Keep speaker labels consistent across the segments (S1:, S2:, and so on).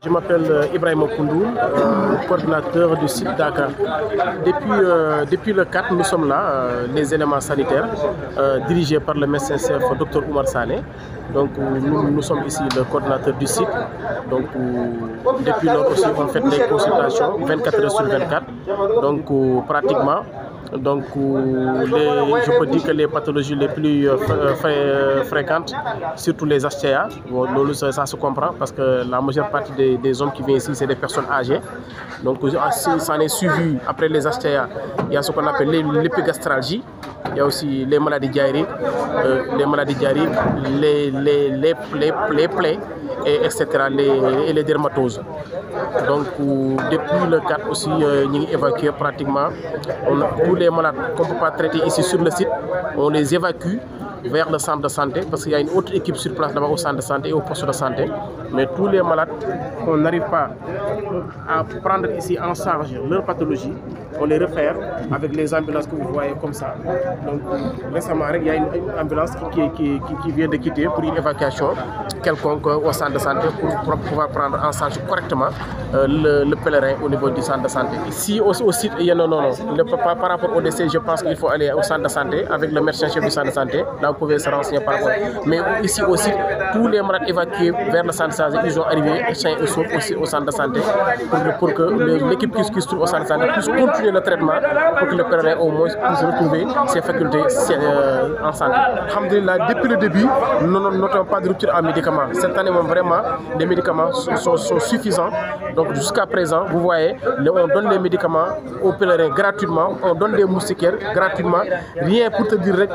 S1: Je m'appelle Ibrahim Koundoul, coordinateur du site Dakar. Depuis le 4, nous sommes là, les éléments sanitaires, dirigés par le médecin-chef Dr Oumar Sané. Donc nous sommes ici le coordinateur du site. Donc depuis lors aussi, on fait des consultations 24 heures sur 24. Donc pratiquement. Donc, je peux dire que les pathologies les plus fréquentes, surtout les HTA, ça se comprend parce que la majeure partie des hommes qui viennent ici, c'est des personnes âgées. Donc, ça en est suivi après les HTA. Il y a ce qu'on appelle l'épigastralgie, il y a aussi les maladies diarrhéiques, les plaies, etc. et les dermatoses. Donc, depuis le 4 aussi, nous avons évacué pratiquement tous les malades qu'on ne peut pas traiter ici sur le site, on les évacue vers le centre de santé parce qu'il y a une autre équipe sur place là-bas au centre de santé et au poste de santé. Mais tous les malades qu'on n'arrive pas à prendre ici en charge leur pathologie, on les réfère avec les ambulances que vous voyez comme ça. Donc récemment, il y a une ambulance qui vient de quitter pour une évacuation quelconque au centre de santé pour pouvoir prendre en charge correctement le pèlerin au niveau du centre de santé. Ici au site, il y a par rapport au décès, je pense qu'il faut aller au centre de santé avec le médecin-chef du centre de santé. Là, vous pouvez se renseigner par rapport. Mais ici aussi, tous les malades évacués vers le centre de santé, ils ont arrivé sains et saufs aussi au centre de santé pour que l'équipe qui se trouve au centre de santé puisse continuer le traitement pour que le pèlerin au moins puisse retrouver ses facultés en santé. Alhamdulillah, depuis le début, nous n'avons pas de rupture en médicaments. Cette année, vraiment, les médicaments sont suffisants. Donc jusqu'à présent, vous voyez, on donne les médicaments aux pèlerins gratuitement, on donne des moustiquaires gratuitement. Rien pour te dire,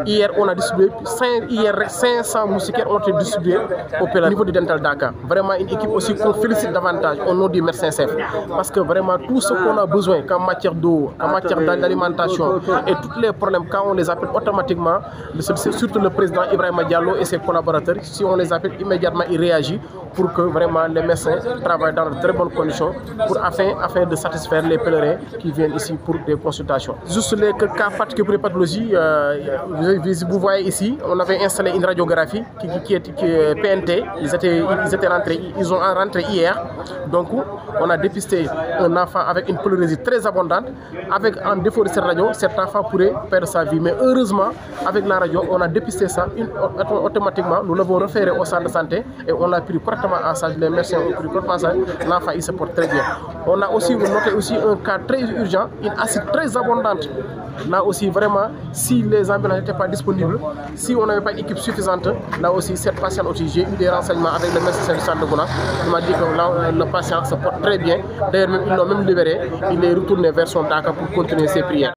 S1: hier on a distribué 500 moustiquaires ont été distribués aux pèlerins au niveau du Dental Dakar. Vraiment une équipe aussi qu'on félicite davantage au nom du médecin-chef. Parce que vraiment tout ce qu'on a besoin en matière d'eau, en matière d'alimentation et tous les problèmes, quand on les appelle automatiquement, surtout le président Ibrahim Diallo et ses collaborateurs, si on les appelle immédiatement, ils réagissent pour que vraiment les médecins travaillent dans de très bonnes conditions afin de satisfaire les pèlerins qui viennent ici pour des consultations. Juste les cas particuliers pour les pathologies, vous voyez ici, on avait installé une radiographie qui est PNT, ils ont rentré hier, donc on a dépisté un enfant avec une pleurésie très abondante, en défaut de cette radio, cet enfant pourrait perdre sa vie, mais heureusement, avec la radio, on a dépisté ça automatiquement, nous l'avons référé au centre de santé et on l'a pris correctement en charge, les médecins ont pris correctement en charge, l'enfant il se porte très bien. On a aussi noté aussi un cas très urgent, une acide très abondante. Là aussi, vraiment, si les ambulances n'étaient pas disponibles, si on n'avait pas une équipe suffisante, là aussi, cette patiente aussi, j'ai eu des renseignements avec le médecin du centre de Gounass. Il m'a dit que là, le patient se porte très bien. D'ailleurs, ils l'ont même libéré. Il est retourné vers son Dakar pour continuer ses prières.